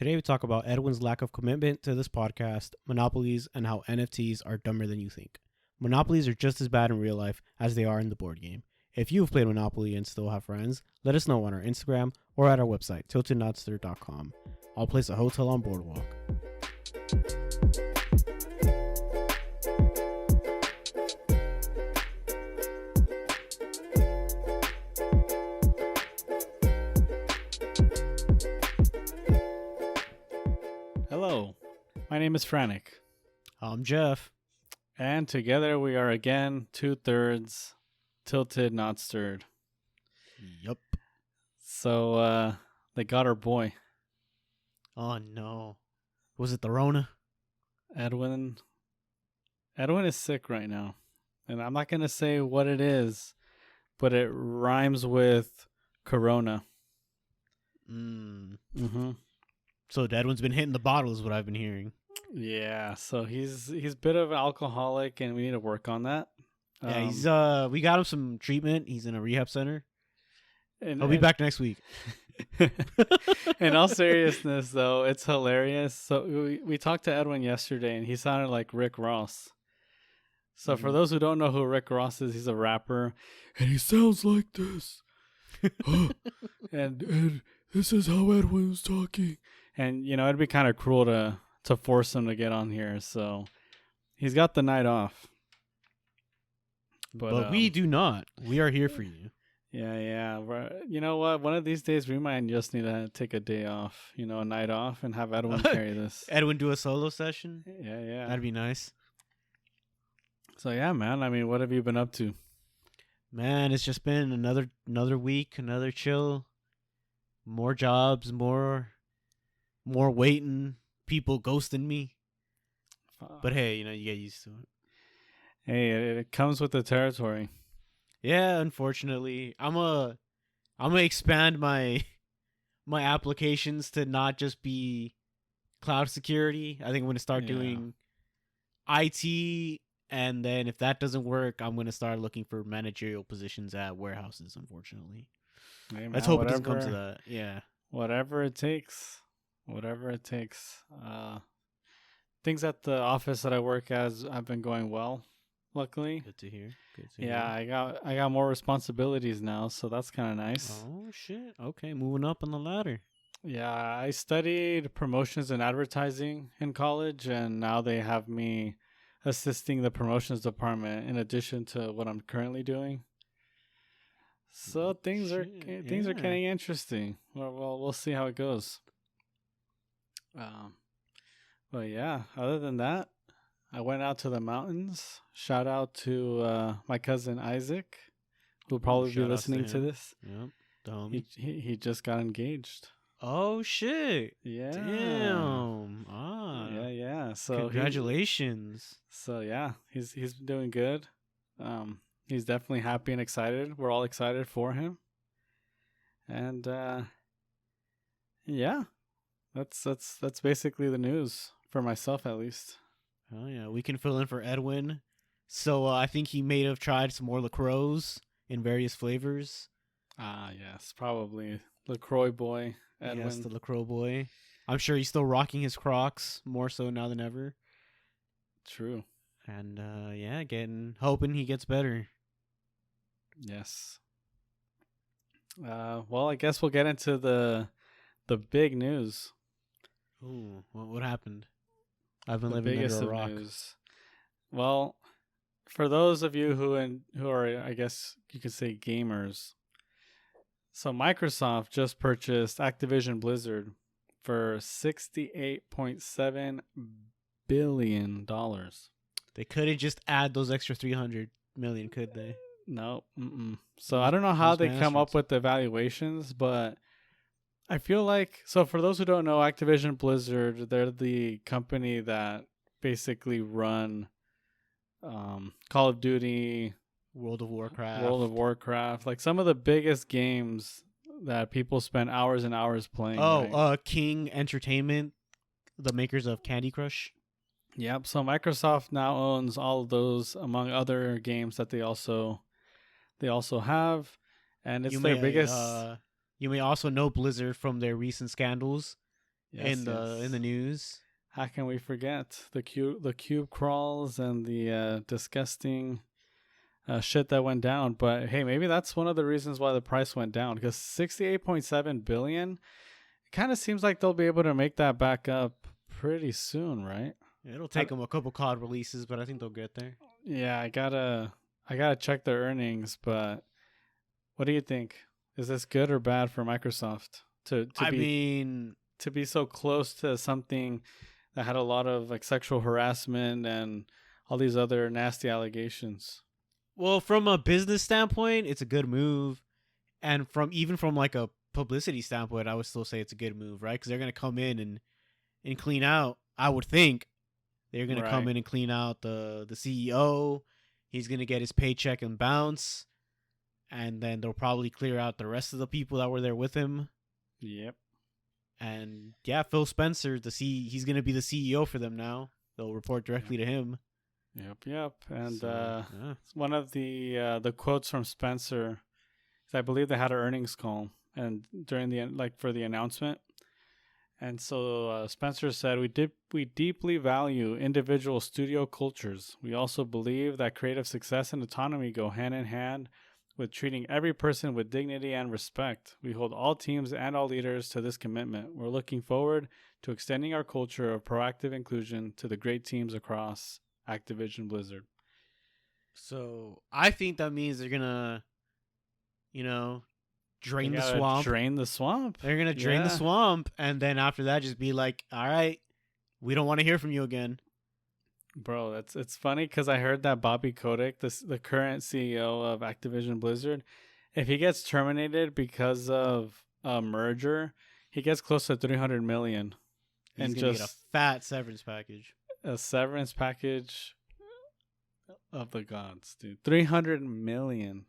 Today we talk about Edwin's lack of commitment to this podcast, monopolies, and how NFTs are dumber than you think. Monopolies are just as bad in real life as they are in the board game. If you've played Monopoly and still have friends, let us know on our Instagram or at our website, tiltednotster.com. I'll place a hotel on Boardwalk. Hello, my name is Franik, I'm Jeff. and together we are again 2/3 tilted, not stirred. Yup. So they got our boy Oh no. Was it the Rona? Edwin. Edwin is sick right now, and I'm not gonna say what it is, but it rhymes with Corona. Mm-hmm. So Edwin's been hitting the bottle is what I've been hearing. Yeah, so he's a bit of an alcoholic, and we need to work on that. Yeah, he's we got him some treatment. He's in a rehab center. And, He'll be back next week. In all seriousness, though, it's hilarious. So we talked to Edwin yesterday, and he sounded like Rick Ross. So for those who don't know who Rick Ross is, he's a rapper, and he sounds like this. and this is how Edwin was talking. And you know, it'd be kind of cruel to force him to get on here. So he's got the night off. But we do not. We are here for you. Yeah. You know what? One of these days we might just need to take a day off, a night off, and have Edwin carry this. Edwin do a solo session? Yeah. That'd be nice. So yeah, man. I mean, what have you been up to? Man, it's just been another week, another chill. More jobs, more waiting, people ghosting me. But hey, you get used to it. Hey, it comes with the territory. Yeah, unfortunately, I'm gonna expand my applications to not just be cloud security. I think I'm gonna start doing IT, and then if that doesn't work, I'm gonna start looking for managerial positions at warehouses. Unfortunately, Hey, man, let's hope it doesn't come to that. Yeah, whatever it takes. Things at the office that I work as have been going well. Luckily, good to hear. Yeah, I got more responsibilities now, so that's kind of nice. Oh shit! Okay, moving up on the ladder. Yeah, I studied promotions and advertising in college, and now they have me assisting the promotions department in addition to what I'm currently doing. So things are getting interesting. Well, we'll see how it goes. But yeah, other than that, I went out to the mountains. Shout out to my cousin Isaac, who'll probably be listening to this. Yep, the homie. He just got engaged. Oh shit! Yeah. Damn. Yeah. So congratulations. He's doing good. He's definitely happy and excited. We're all excited for him. And yeah, that's basically the news for myself, at least. Oh yeah, we can fill in for Edwin. So I think he may have tried some more LaCroix in various flavors. Yes, probably LaCroix boy, Edwin. Yes, the LaCroix boy. I'm sure he's still rocking his Crocs more so now than ever. True. And hoping he gets better. Yes. Well, I guess we'll get into the big news. Ooh, what happened? I've been living under a rock. News. Well, for those of you who are, I guess you could say, gamers. So Microsoft just purchased Activision Blizzard for $68.7 billion. They couldn't just add those extra 300 million, could they? No. So I don't know how they come up with the valuations, but I feel like, so for those who don't know, Activision Blizzard, they're the company that basically run Call of Duty, World of Warcraft, like some of the biggest games that people spend hours and hours playing. King Entertainment, the makers of Candy Crush. Yep. So Microsoft now owns all of those, among other games that they also have, and it's their biggest. You may also know Blizzard from their recent scandals Yes, in the news. How can we forget the cube crawls and the disgusting shit that went down? But hey, maybe that's one of the reasons why the price went down, because 68.7 billion. It kind of seems like they'll be able to make that back up pretty soon, right? It'll take them a couple COD releases, but I think they'll get there. Yeah, I gotta check their earnings, but what do you think? Is this good or bad for Microsoft to be so close to something that had a lot of like sexual harassment and all these other nasty allegations? Well, from a business standpoint, it's a good move, and from like a publicity standpoint, I would still say it's a good move, right? Because they're gonna come in and clean out. I would think they're gonna come in and clean out the CEO. He's gonna get his paycheck and bounce, and then they'll probably clear out the rest of the people that were there with him. Yep. And yeah, Phil Spencer, he's gonna be the CEO for them now. They'll report directly to him. Yep. And one of the quotes from Spencer, I believe they had an earnings call, and during for the announcement. And so Spencer said, we deeply value individual studio cultures. We also believe that creative success and autonomy go hand in hand with treating every person with dignity and respect. We hold all teams and all leaders to this commitment. We're looking forward to extending our culture of proactive inclusion to the great teams across Activision Blizzard. So I think that means they're gonna, drain the swamp. Drain the swamp. They're gonna drain the swamp, and then after that, just be like, "All right, we don't want to hear from you again." Bro, it's funny because I heard that Bobby Kotick, the current CEO of Activision Blizzard, if he gets terminated because of a merger, he gets close to 300 million. He's gonna get a fat severance package. A severance package of the gods, dude. 300 million.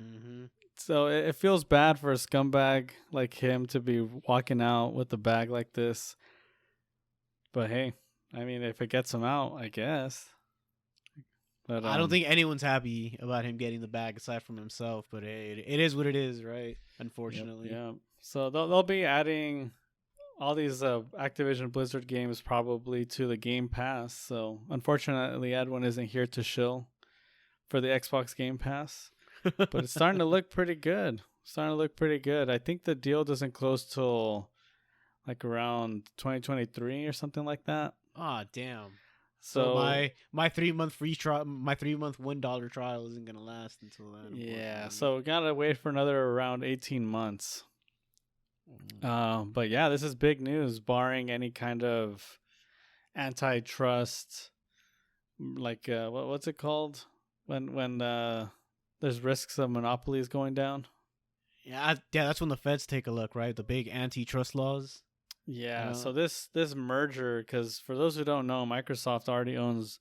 Mm-hmm. So it feels bad for a scumbag like him to be walking out with a bag like this. But hey, I mean, if it gets him out, I guess. But I don't think anyone's happy about him getting the bag aside from himself. But hey, it is what it is, right? Unfortunately. Yeah. So they'll be adding all these Activision Blizzard games probably to the Game Pass. So unfortunately, Edwin isn't here to shill for the Xbox Game Pass. But it's starting to look pretty good. I think the deal doesn't close till like around 2023 or something like that. Ah, damn. So my 3-month free trial, my 3-month $1 trial isn't gonna last until then. Yeah, so we gotta wait for another around 18 months. But yeah, this is big news, barring any kind of antitrust, like what's it called when there's risks of monopolies going down. Yeah, that's when the feds take a look, right? The big antitrust laws. Yeah, so this merger, because for those who don't know, Microsoft already owns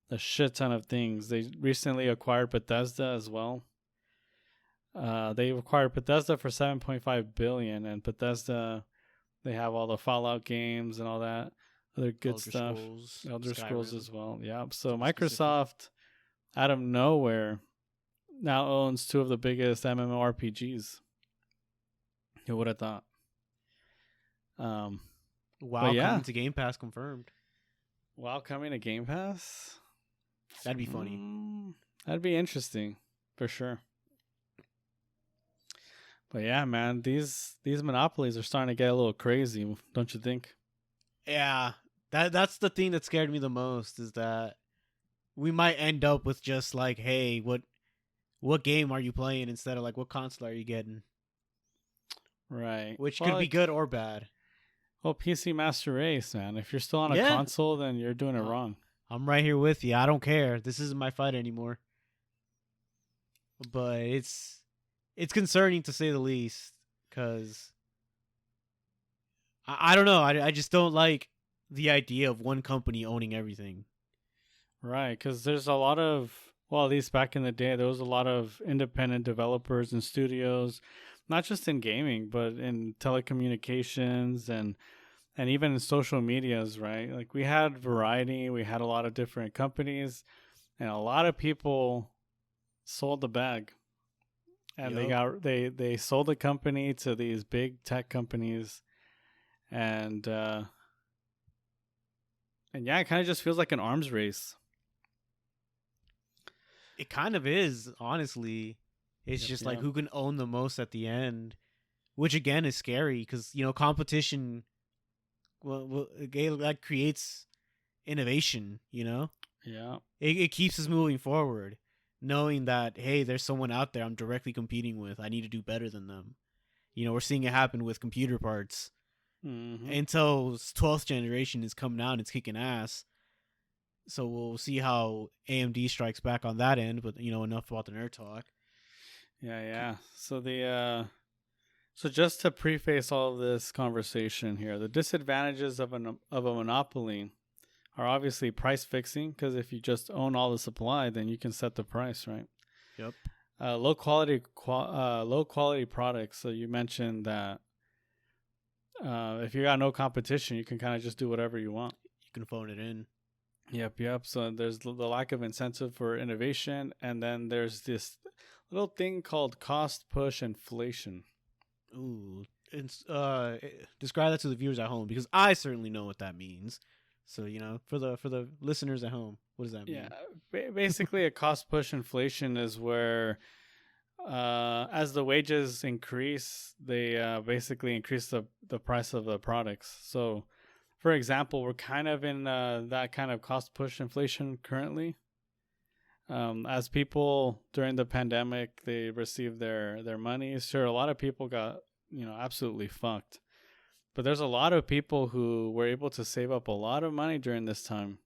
a shit ton of things. They recently acquired Bethesda as well. They acquired Bethesda for $7.5 billion, and Bethesda, they have all the Fallout games and all that other good stuff. Elder Scrolls as well. Yeah. So Microsoft, out of nowhere, now owns two of the biggest MMORPGs. Who would have thought? WoW coming to Game Pass confirmed. WoW coming to Game Pass? That'd be funny. That'd be interesting, for sure. But yeah, man, these monopolies are starting to get a little crazy, don't you think? Yeah, that's the thing that scared me the most, is that we might end up with just like, hey, what game are you playing, instead of like, what console are you getting? Right. Which could be good or bad. Well, PC Master Race, man. If you're still on a console, then you're doing it wrong. I'm right here with you. I don't care. This isn't my fight anymore. But it's concerning, to say the least, because I don't know. I just don't like the idea of one company owning everything. Right, because there's a lot of, well, at least back in the day, there was a lot of independent developers and studios, not just in gaming, but in telecommunications and even in social medias, right? Like we had variety, we had a lot of different companies, and a lot of people sold the bag. And they sold the company to these big tech companies, And yeah, it kind of just feels like an arms race. It kind of is, honestly. It's Yep, just like yep. who can own the most at the end, which again is scary because competition. Well, it like creates innovation. Yeah. It keeps us moving forward, knowing that hey, there's someone out there I'm directly competing with. I need to do better than them. We're seeing it happen with computer parts. Mm-hmm. Intel's 12th generation is coming out and it's kicking ass. So we'll see how AMD strikes back on that end. But enough about the nerd talk. Yeah. So just to preface all of this conversation here, the disadvantages of a monopoly are obviously price fixing, because if you just own all the supply, then you can set the price, right? Yep. Low quality products. So you mentioned that if you got no competition, you can kind of just do whatever you want. You can phone it in. Yep. So there's the lack of incentive for innovation, and then there's this little thing called cost push inflation. Ooh, describe that to the viewers at home, because I certainly know what that means. So for the listeners at home, what does that mean? Yeah, basically, a cost push inflation is where, as the wages increase, they basically increase the price of the products. So, for example, we're kind of in that kind of cost push inflation currently. As people during the pandemic, they received their money. Sure, a lot of people got absolutely fucked, but there's a lot of people who were able to save up a lot of money during this time.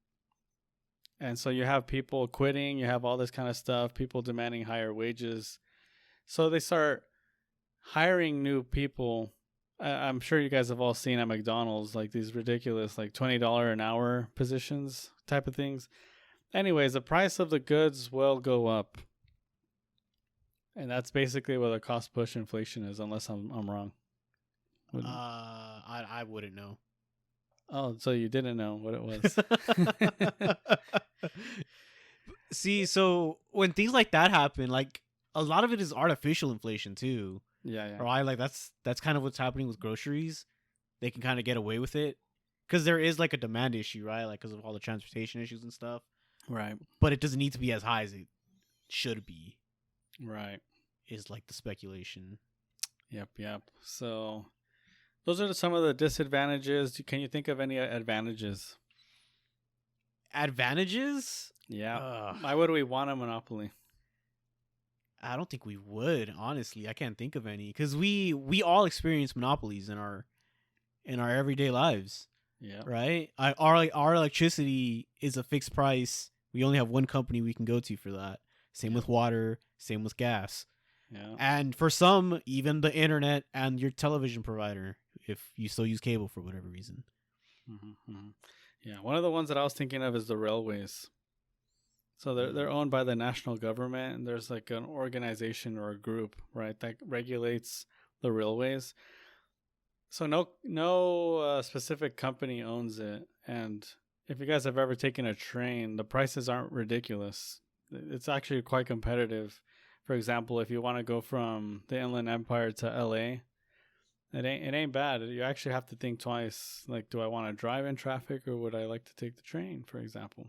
And so you have people quitting, you have all this kind of stuff, people demanding higher wages. So they start hiring new people. I'm sure you guys have all seen at McDonald's like these ridiculous like $20 an hour positions type of things. Anyways, the price of the goods will go up. And that's basically what the cost push inflation is, unless I'm wrong. I wouldn't know. Oh, so you didn't know what it was. See, so when things like that happen, like a lot of it is artificial inflation too. Yeah. Right? Like that's kind of what's happening with groceries. They can kind of get away with it because there is like a demand issue, right? Like because of all the transportation issues and stuff. Right. But it doesn't need to be as high as it should be. Right. Is like the speculation. Yep. So those are some of the disadvantages. Can you think of any advantages? Advantages? Yeah. Why would we want a monopoly? I don't think we would, honestly. I can't think of any because we all experience monopolies in our everyday lives. Yeah. Right? Our electricity is a fixed price. We only have one company we can go to for that. Same with water, same with gas. Yeah. And for some, even the internet and your television provider, if you still use cable for whatever reason. Mm-hmm. Yeah. One of the ones that I was thinking of is the railways. So they're owned by the national government, and there's like an organization or a group, right, that regulates the railways. So no specific company owns it, and if you guys have ever taken a train, the prices aren't ridiculous. It's actually quite competitive. For example, if you want to go from the Inland Empire to LA, it ain't bad. You actually have to think twice. Like, do I want to drive in traffic or would I like to take the train, for example?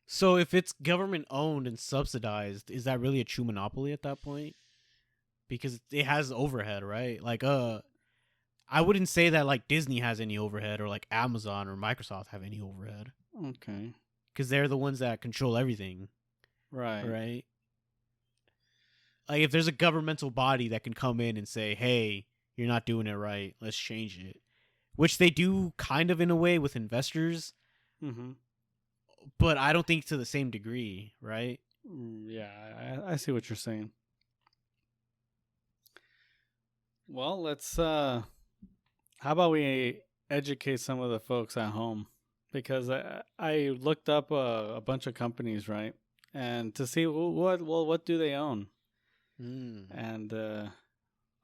So if it's government owned and subsidized, is that really a true monopoly at that point? Because it has overhead, right? Like I wouldn't say that like Disney has any overhead or like Amazon or Microsoft have any overhead. Okay. Because they're the ones that control everything. Right. Like if there's a governmental body that can come in and say, hey, you're not doing it right, let's change it. Which they do kind of in a way with investors. Mm-hmm. But I don't think to the same degree, right? Yeah, I see what you're saying. Well, let's how about we educate some of the folks at home, because I looked up a bunch of companies, right, and to see what do they own, and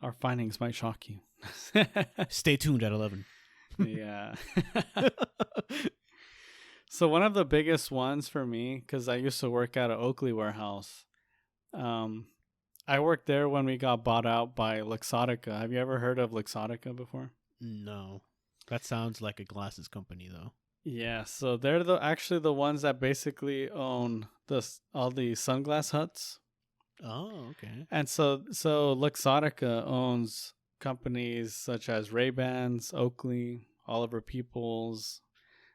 our findings might shock you. Stay tuned at 11. Yeah. So one of the biggest ones for me, because I used to work at an Oakley warehouse, I worked there when we got bought out by Luxottica. Have you ever heard of Luxottica before? No. That sounds like a glasses company, though. Yeah, so they're actually the ones that basically own all the sunglass huts. Oh, okay. And so Luxottica owns companies such as Ray-Bans, Oakley, Oliver Peoples.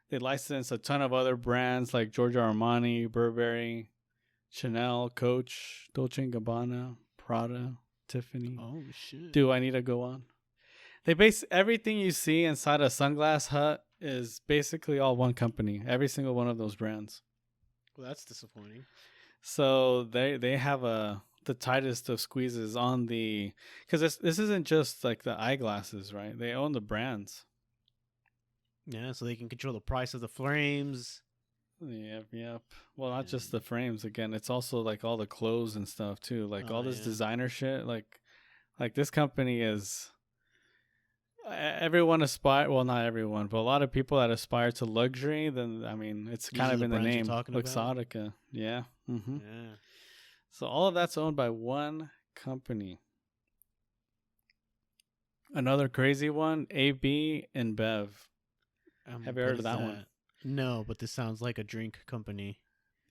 They license a ton of other brands like Giorgio Armani, Burberry, Chanel, Coach, Dolce & Gabbana, Prada, Tiffany. Oh shit. Do I need to go on? They base everything you see inside a sunglass hut is basically all one company. Every single one of those brands. Well, that's disappointing. So they have the tightest of squeezes on the, because this isn't just like the eyeglasses, right? They own the brands. Yeah, so they can control the price of the frames. Yep. Well, not just the frames. Again, it's also like all the clothes and stuff too. Like all this designer shit. Like this company is. Everyone aspire. Well, not everyone, but a lot of people that aspire to luxury. Then I mean, it's kind of in the name. Luxottica. Yeah. Mm-hmm. Yeah. So all of that's owned by one company. Another crazy one, AB and Bev. Have you heard of that one? No, but this sounds like a drink company.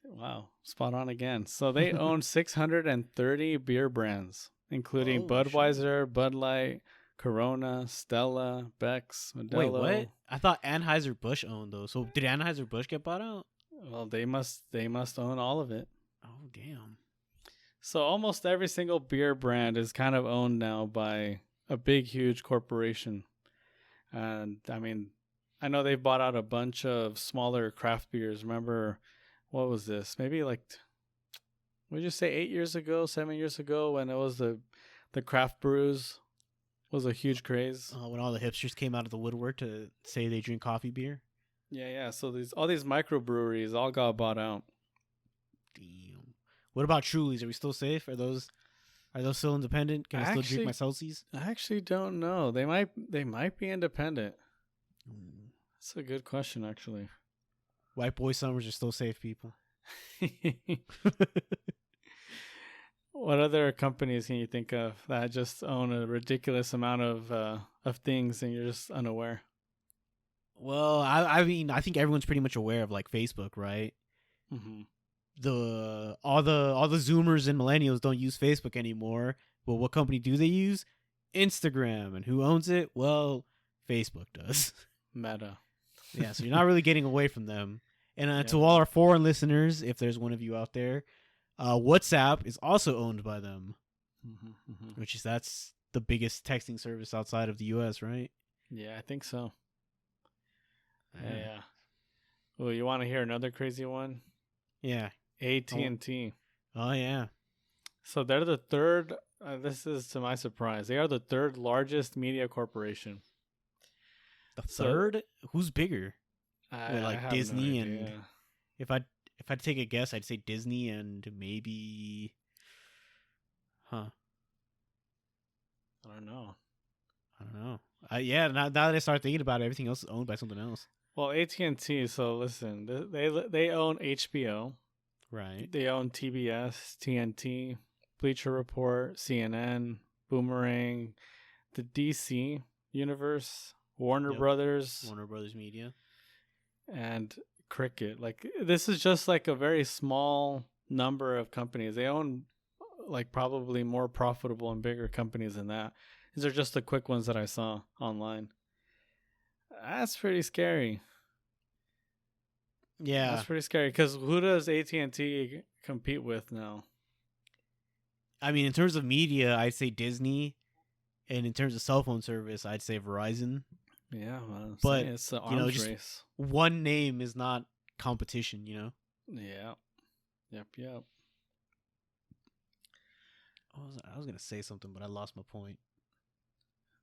Wow, spot on again. So they own 630 beer brands, including Budweiser, Bud Light, Corona, Stella, Beck's, Modelo. Wait, what? I thought Anheuser-Busch owned those. So did Anheuser-Busch get bought out? Well, they must own all of it. Oh, damn. So almost every single beer brand is kind of owned now by a big, huge corporation. And I mean, I know they've bought out a bunch of smaller craft beers. Remember, what was this? Maybe like, what did you say, 7 years ago, when it was the craft brews was a huge craze. When all the hipsters came out of the woodwork to say they drink coffee beer. Yeah. So all these microbreweries all got bought out. Damn. What about Trulies? Are we still safe? Are those still independent? Can I still drink my Celsius? I actually don't know. They might be independent. That's a good question, actually. White boy summers are still safe, people. What other companies can you think of that just own a ridiculous amount of things and you're just unaware? Well, I mean, I think everyone's pretty much aware of like Facebook, right? Mm-hmm. All the Zoomers and millennials don't use Facebook anymore. But what company do they use? Instagram. And who owns it? Well, Facebook does. Meta. Yeah, so you're not really getting away from them. And to all our foreign listeners, if there's one of you out there, WhatsApp is also owned by them, which is that's the biggest texting service outside of the U.S., right? Yeah, I think so. Yeah. Well, you want to hear another crazy one? Yeah. AT&T. Oh, yeah. So they're the third. This is to my surprise. They are the third largest media corporation. The third? Who's bigger? Like Disney and if I take a guess, I'd say Disney and maybe, I don't know. Yeah, now that I start thinking about it, everything else is owned by something else. Well, AT&T. So listen, they own HBO, right? They own TBS, TNT, Bleacher Report, CNN, Boomerang, the DC Universe, Warner Brothers Media, and Cricket. Like, this is just like a very small number of companies. They own like probably more profitable and bigger companies than that. These are just the quick ones that I saw online. That's pretty scary. Yeah, that's pretty scary. Because who does AT&T compete with now? I mean, in terms of media, I'd say Disney, and in terms of cell phone service, I'd say Verizon. Yeah, well, but it's an arms just race. One name is not competition, you know. Yeah. Yep. I was gonna say something, but I lost my point.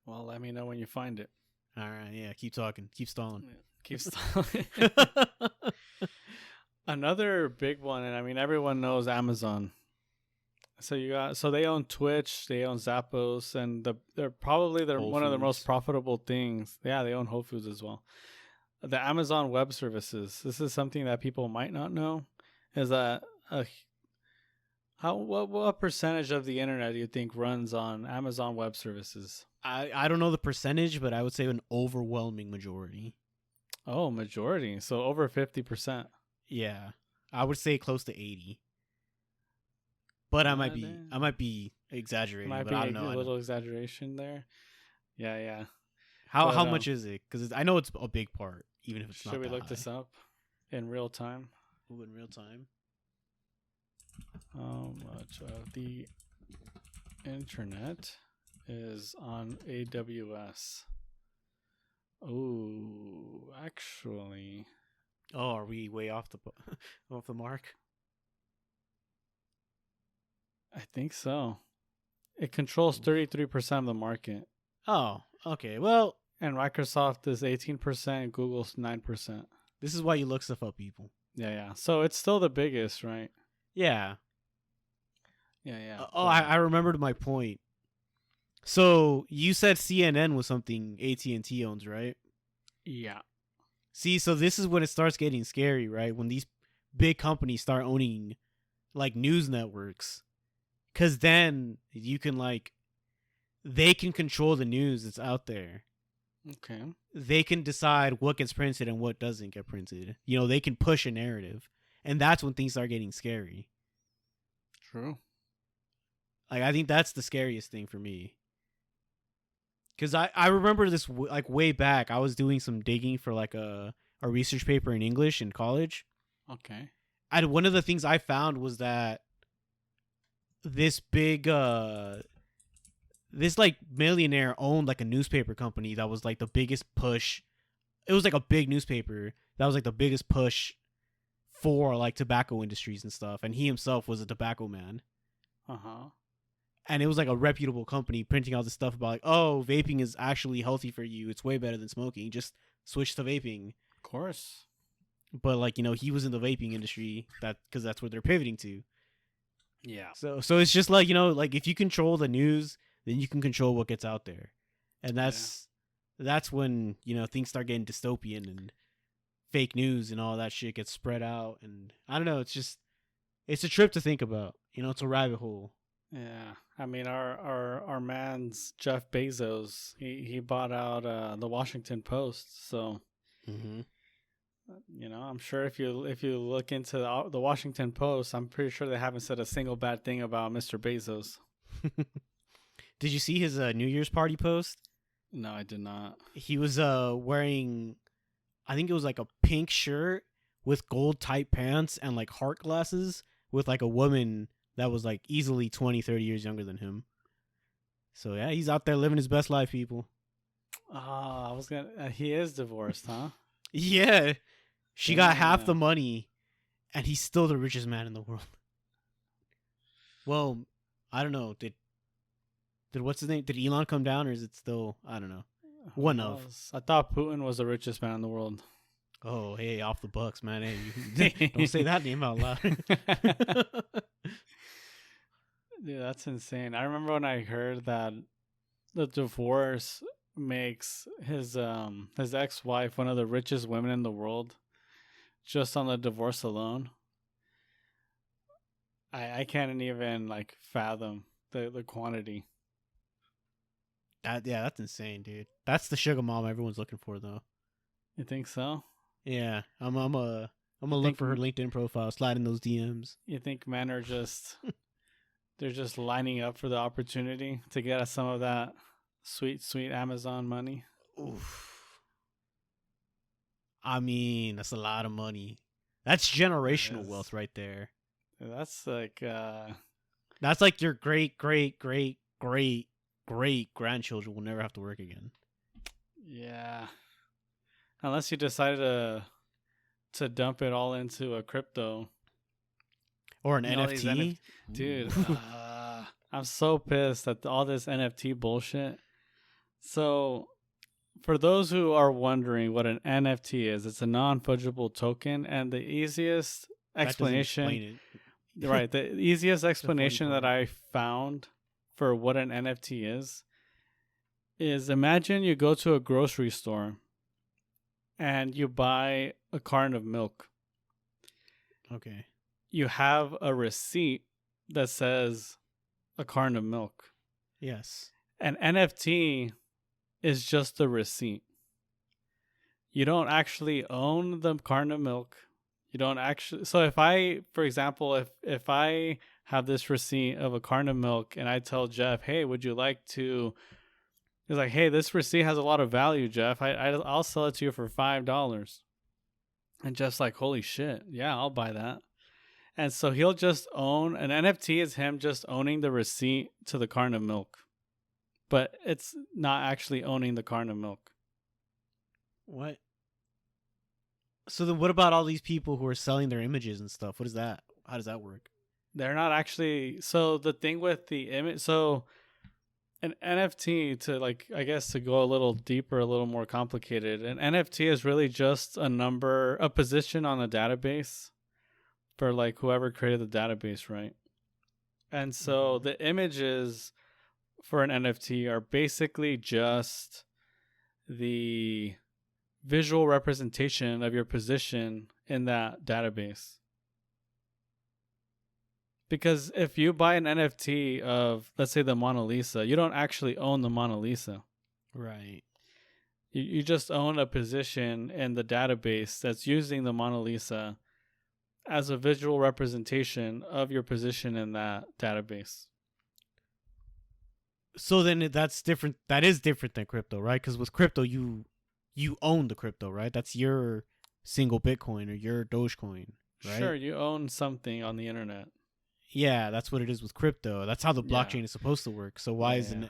Well, let me know when you find it. All right. Yeah. Keep talking. Keep stalling. Yeah, keep stalling. Another big one, and I mean everyone knows Amazon. So they own Twitch, they own Zappos, and they're probably one of the most profitable things. Yeah, they own Whole Foods as well. The Amazon Web Services. This is something that people might not know. Is that what percentage of the internet do you think runs on Amazon Web Services? I don't know the percentage, but I would say an overwhelming majority. Oh, majority. So over 50%. Yeah, I would say close to 80. But I might be exaggerating. Might but be I don't know. a little exaggeration there. Yeah, yeah. How much is it? Because I know it's a big part, even if it's not. Should we that look high. this up in real time? Ooh, in real time. How much of the internet is on AWS? Oh, actually. Oh, are we way off the mark? I think so. It controls 33% of the market. Oh, okay. Well, and Microsoft is 18%, Google's 9%. This is why you look stuff up, people. Yeah, yeah. So it's still the biggest, right? Yeah. Yeah, yeah. I remembered my point. So you said CNN was something AT&T owns, right? Yeah. See, so this is when it starts getting scary, right? When these big companies start owning like news networks. Because then you can they can control the news that's out there. Okay. They can decide what gets printed and what doesn't get printed. You know, they can push a narrative. And that's when things start getting scary. True. I think that's the scariest thing for me. Because I remember this way back. I was doing some digging for a research paper in English in college. Okay. And one of the things I found was that this big this millionaire owned a newspaper company that was the biggest push. It was a big newspaper that was the biggest push for tobacco industries and stuff, and he himself was a tobacco man. And it was a reputable company printing out this stuff about oh, vaping is actually healthy for you, it's way better than smoking, just switch to vaping. Of course. But he was in the vaping industry because that's what they're pivoting to. Yeah. So it's just if you control the news, then you can control what gets out there. And that's when, things start getting dystopian and fake news and all that shit gets spread out. And I don't know, it's a trip to think about. It's a rabbit hole. Yeah. I mean, our man's Jeff Bezos, he bought out the Washington Post. So, I'm sure if you look into the Washington Post, I'm pretty sure they haven't said a single bad thing about Mr. Bezos. Did you see his New Year's party post? No, I did not. He was wearing, I think it was a pink shirt with gold tight pants and heart glasses with a woman that was easily 20, 30 years younger than him. So yeah, he's out there living his best life, people. He is divorced, huh? Yeah. She got half the money and he's still the richest man in the world. Well, I don't know. Did what's his name? Did Elon come down, or is it still? I don't know. One of. I thought Putin was the richest man in the world. Oh, hey, off the Bucks, man. Hey, don't say that name out loud. Dude, that's insane. I remember when I heard that the divorce makes his ex-wife one of the richest women in the world, just on the divorce alone. I can't even fathom the quantity. That's insane, dude. That's the sugar mom everyone's looking for, though. You think so? Yeah, I'm gonna look for her LinkedIn profile, slide in those DMs. You think men are just they're just lining up for the opportunity to get us some of that sweet Amazon money? Oof. I mean, that's a lot of money. That's generational wealth right there. That's that's your great grandchildren will never have to work again. Yeah. Unless you decided to dump it all into a crypto. Or an NFT. Dude, I'm so pissed at all this NFT bullshit. So, for those who are wondering what an NFT is, it's a non-fungible token, and the easiest explanation, right? The easiest explanation that I found for what an NFT is imagine you go to a grocery store and you buy a carton of milk. Okay. You have a receipt that says a carton of milk. Yes. An NFT is just the receipt. You don't actually own the carton of milk. You don't actually. So if I, for example, if I have this receipt of a carton of milk and I tell Jeff, hey, would you like to? He's like, hey, this receipt has a lot of value, Jeff. I'll sell it to you for $5. And Jeff's like, holy shit, yeah, I'll buy that. And so he'll just own an NFT is him just owning the receipt to the carton of milk, but it's not actually owning the carton of milk. What? So then what about all these people who are selling their images and stuff? What is that? How does that work? They're not actually. So the thing with the image, so an NFT, to like, I guess to go a little deeper, a little more complicated, an NFT is really just a position on a database for like whoever created the database, right? And so the images for an NFT are basically just the visual representation of your position in that database. Because if you buy an NFT of, let's say, the Mona Lisa, you don't actually own the Mona Lisa. Right. You just own a position in the database that's using the Mona Lisa as a visual representation of your position in that database. So then that's different. That is different than crypto, right? Because with crypto, you own the crypto, right? That's your single Bitcoin or your Dogecoin, right? Sure, you own something on the internet. Yeah, that's what it is with crypto. That's how the blockchain is supposed to work. So why isn't it?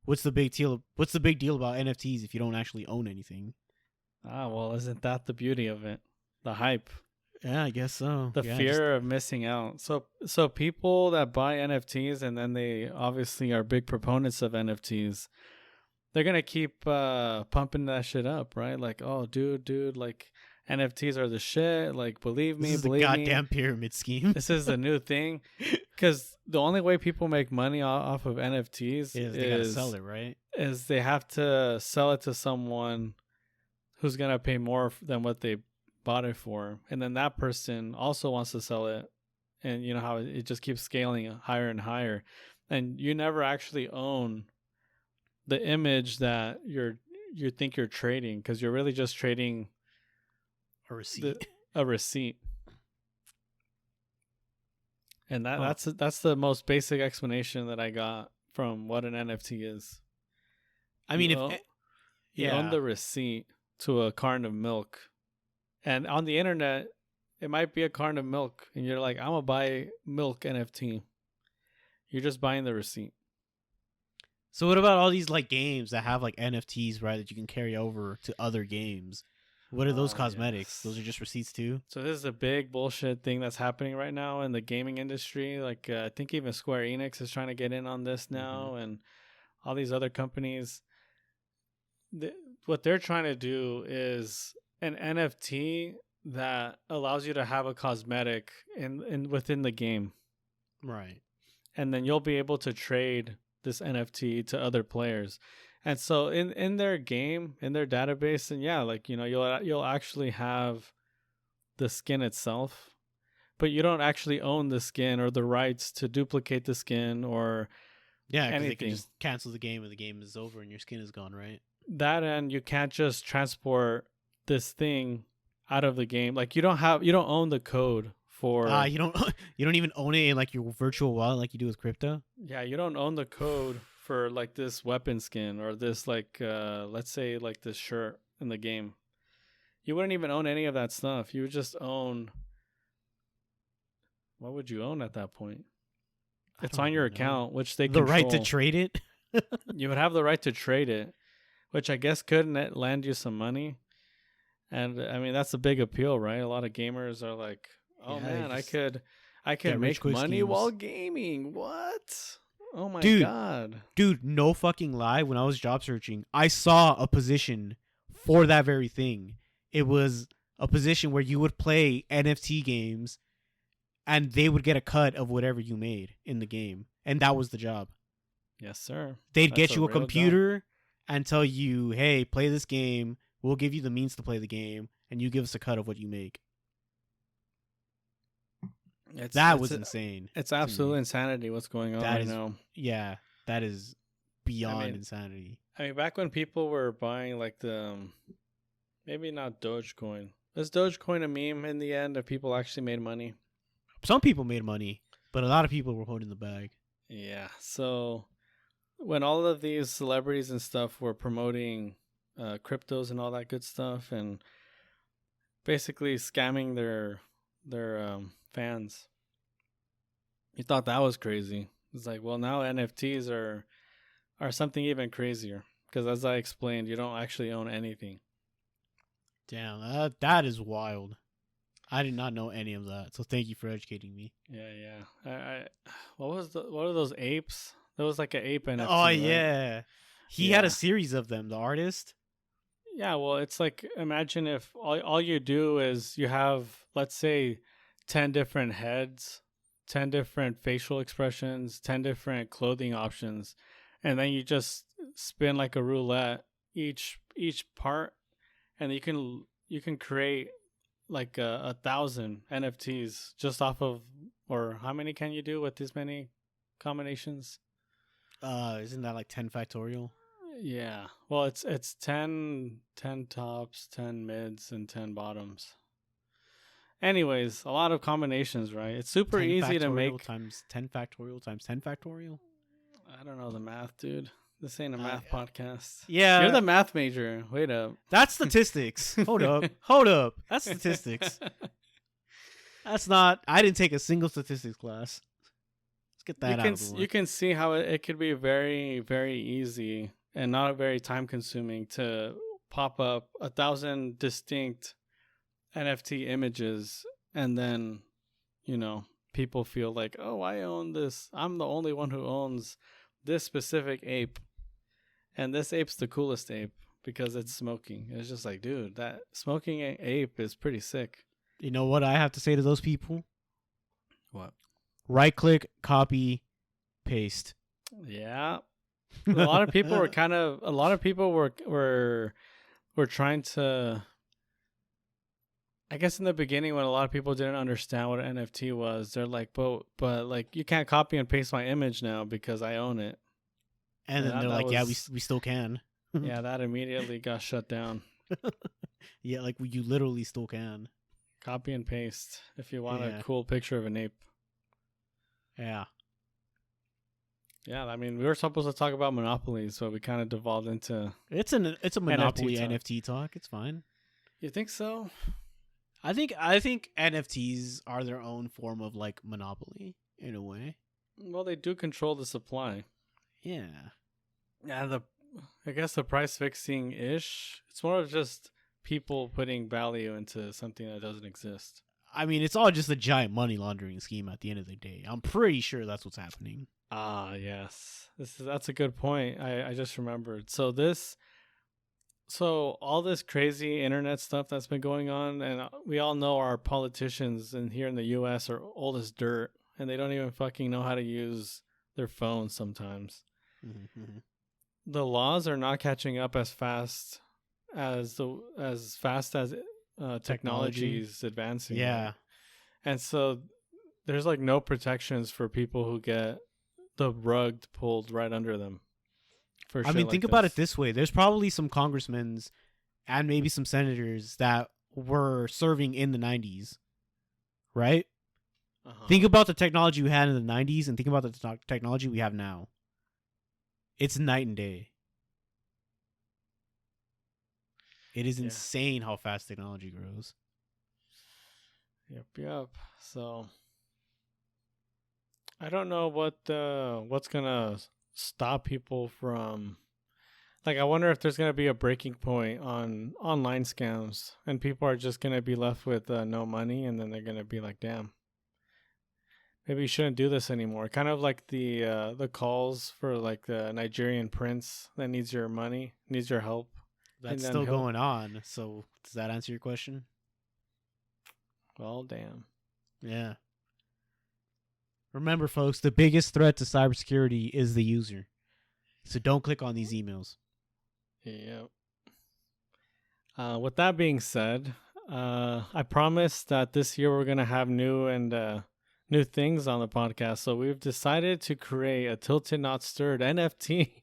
What's the big deal? What's the big deal about NFTs if you don't actually own anything? Well, isn't that the beauty of it? The hype. Yeah, I guess so. The fear of missing out. So people that buy NFTs and then they obviously are big proponents of NFTs, they're gonna keep pumping that shit up, right? Like, oh, dude, like NFTs are the shit. Like, believe me, this is the goddamn pyramid scheme. This is the new thing, because the only way people make money off of NFTs is they gotta sell it, right? Is they have to sell it to someone who's gonna pay more than what they bought it for, and then that person also wants to sell it, and you know how it just keeps scaling higher and higher, and you never actually own the image that you think you're trading, because you're really just trading a receipt. A receipt. And that's the most basic explanation that I got from what an NFT is. I mean, you own the receipt to a carton of milk. And on the internet, it might be a carton of milk, and you're like, I'm gonna buy milk NFT. You're just buying the receipt. So what about all these like games that have like NFTs, right, that you can carry over to other games? What are those cosmetics? Yes. Those are just receipts too? So this is a big bullshit thing that's happening right now in the gaming industry. Like I think even Square Enix is trying to get in on this now, and all these other companies. What they're trying to do is an NFT that allows you to have a cosmetic in within the game. Right. And then you'll be able to trade this NFT to other players. And so in their game, in their database, and like, you know, you'll actually have the skin itself, but you don't actually own the skin or the rights to duplicate the skin or because they can just cancel the game and the game is over and your skin is gone, right? That, and you can't just transport this thing out of the game. Like you don't own the code for you don't even own it in like your virtual wallet like you do with crypto. Yeah, you don't own the code for like this weapon skin or this like let's say like this shirt in the game. You wouldn't even own any of that stuff. You would just own, what would you own at that point? It's on your account, which they control. The right to trade it. You would have the right to trade it, which I guess could land you some money. And I mean, that's a big appeal, right? A lot of gamers are like, oh man, I could make money while gaming. What? Oh my God. Dude, no fucking lie. When I was job searching, I saw a position for that very thing. It was a position where you would play NFT games and they would get a cut of whatever you made in the game. And that was the job. Yes, sir. They'd get you a computer and tell you, hey, play this game. We'll give you the means to play the game, and you give us a cut of what you make. That was insane. It's absolute insanity what's going on right now. Yeah, that is beyond insanity. I mean, back when people were buying like the maybe not Dogecoin. Was Dogecoin a meme in the end? If people actually made money? Some people made money, but a lot of people were holding the bag. Yeah. So when all of these celebrities and stuff were promoting cryptos and all that good stuff, and basically scamming their fans, you thought that was crazy. It's like, well, now NFTs are something even crazier because, as I explained, you don't actually own anything. Damn, that is wild. I did not know any of that, so thank you for educating me. Yeah. I what are those apes? There was like an ape NFT. Oh right? yeah, he had a series of them. The artist. Yeah, well, it's like, imagine if all you do is you have, let's say, 10 different heads, 10 different facial expressions, 10 different clothing options, and then you just spin like a roulette each part, and you can create like 1,000 NFTs just off of, or how many can you do with this many combinations? Isn't that like 10 factorial? Yeah. Well, it's 10 tops, 10 mids, and 10 bottoms. Anyways, a lot of combinations, right? It's super easy to make. Times 10 factorial times 10 factorial? I don't know the math, dude. This ain't a math podcast. Yeah. You're the math major. Wait up. That's statistics. Hold up. That's statistics. That's not. I didn't take a single statistics class. Let's get that out of the way. You can see how it could be very, very easy and not very time consuming to pop up 1,000 distinct NFT images, and then, people feel like, oh, I own this. I'm the only one who owns this specific ape, and this ape's the coolest ape because it's smoking. It's just like, dude, that smoking ape is pretty sick. You know what I have to say to those people? What? Right click, copy, paste. Yeah. A lot of people were trying to, I guess in the beginning when a lot of people didn't understand what an NFT was, they're like, but like you can't copy and paste my image now because I own it. And then they're like, yeah, we still can. Yeah, that immediately got shut down. Yeah, like you literally still can. Copy and paste if you want a cool picture of an ape. Yeah. Yeah, I mean, we were supposed to talk about monopolies, but we kind of devolved into it's a monopoly NFT talk. It's fine. You think so? I think NFTs are their own form of like monopoly in a way. Well, they do control the supply. Yeah. Yeah, I guess the price fixing ish. It's more of just people putting value into something that doesn't exist. I mean, it's all just a giant money laundering scheme at the end of the day. I'm pretty sure that's what's happening. Ah, yes. That's a good point. I just remembered. So all this crazy internet stuff that's been going on, and we all know our politicians here in the U.S. are old as dirt, and they don't even fucking know how to use their phones sometimes. Mm-hmm. The laws are not catching up as fast as technology is advancing. Yeah. Right? And so there's like no protections for people who get the rug pulled right under them. I mean, think about it this way. There's probably some congressmen and maybe some senators that were serving in the 90s, right? Uh-huh. Think about the technology we had in the 90s and think about the technology we have now. It's night and day. It is insane how fast technology grows. Yep. So I don't know what's gonna stop people from, like, I wonder if there's gonna be a breaking point on online scams, and people are just gonna be left with no money, and then they're gonna be like, damn, maybe you shouldn't do this anymore. Kind of like the calls for like the Nigerian prince that needs your money, needs your help. That's still going on. So does that answer your question? Well, damn. Yeah. Remember, folks, the biggest threat to cybersecurity is the user. So don't click on these emails. Yep. With that being said, I promise that this year we're going to have new and new things on the podcast. So we've decided to create a Tilted Not Stirred NFT.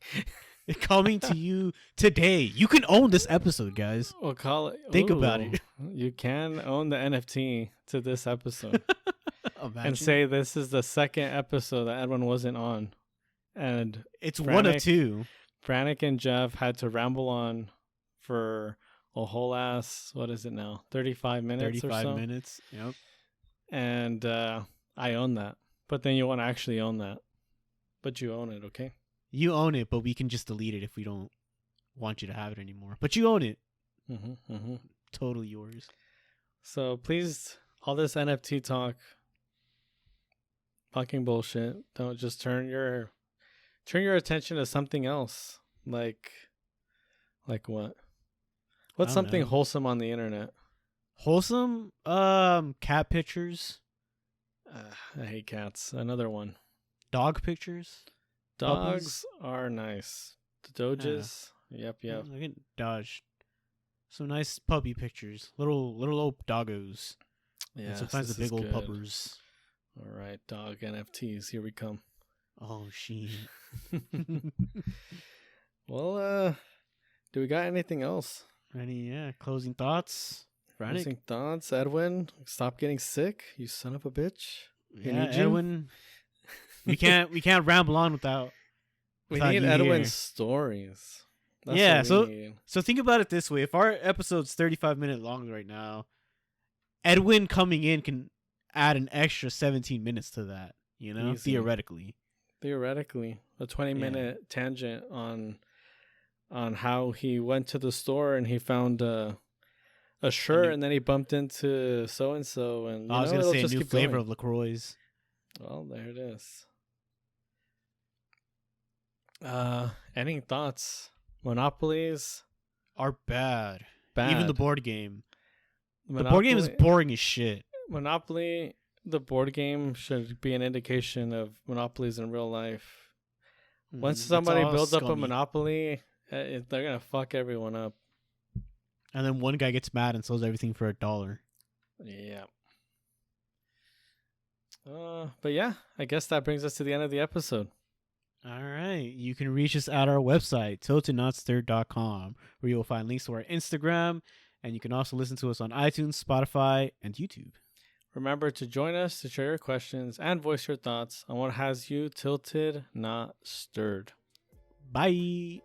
Coming to you today. You can own this episode, guys. We'll call it. Think about it. You can own the NFT to this episode. Imagine. And say this is the second episode that Edwin wasn't on. And it's one of two. Brannick and Jeff had to ramble on for a whole ass, what is it now? 35 minutes 35 or so? minutes, yep. And I own that. But then you want to actually own that. But you own it, okay? You own it, but we can just delete it if we don't want you to have it anymore. But you own it. Totally yours. So please, all this NFT talk, fucking bullshit. Don't just turn your attention to something else. Like what? What's something wholesome on the internet? Wholesome? Cat pictures. I hate cats. Another one. Dog pictures. Dogs are nice. The Doges. Yep. I can dodge. Some nice puppy pictures. Little old doggos. Yeah. And sometimes the big old puppers. All right, dog NFTs. Here we come. Oh, shit. Well, do we got anything else? Any closing thoughts? Closing thoughts, Edwin. Stop getting sick, you son of a bitch. Yeah, Edwin. We can't ramble on without. We need Edwin's stories. That's so think about it this way: if our episode's 35 minutes long right now, Edwin coming in can add an extra 17 minutes to that. You know, easy. Theoretically, a 20-minute tangent on how he went to the store and he found a shirt and then he bumped into so and so, and I was gonna say a new flavor of LaCroix. Well, there it is. Any thoughts? Monopolies are bad. Even the board game. The board game is boring as shit. Monopoly, the board game, should be an indication of monopolies in real life. Once somebody builds up a monopoly, they're gonna fuck everyone up. And then one guy gets mad and sells everything for $1. Yeah. But yeah, I guess that brings us to the end of the episode. All right. You can reach us at our website, tiltednotstirred.com, where you'll find links to our Instagram, and you can also listen to us on iTunes, Spotify, and YouTube. Remember to join us to share your questions and voice your thoughts on what has you tilted, not stirred. Bye.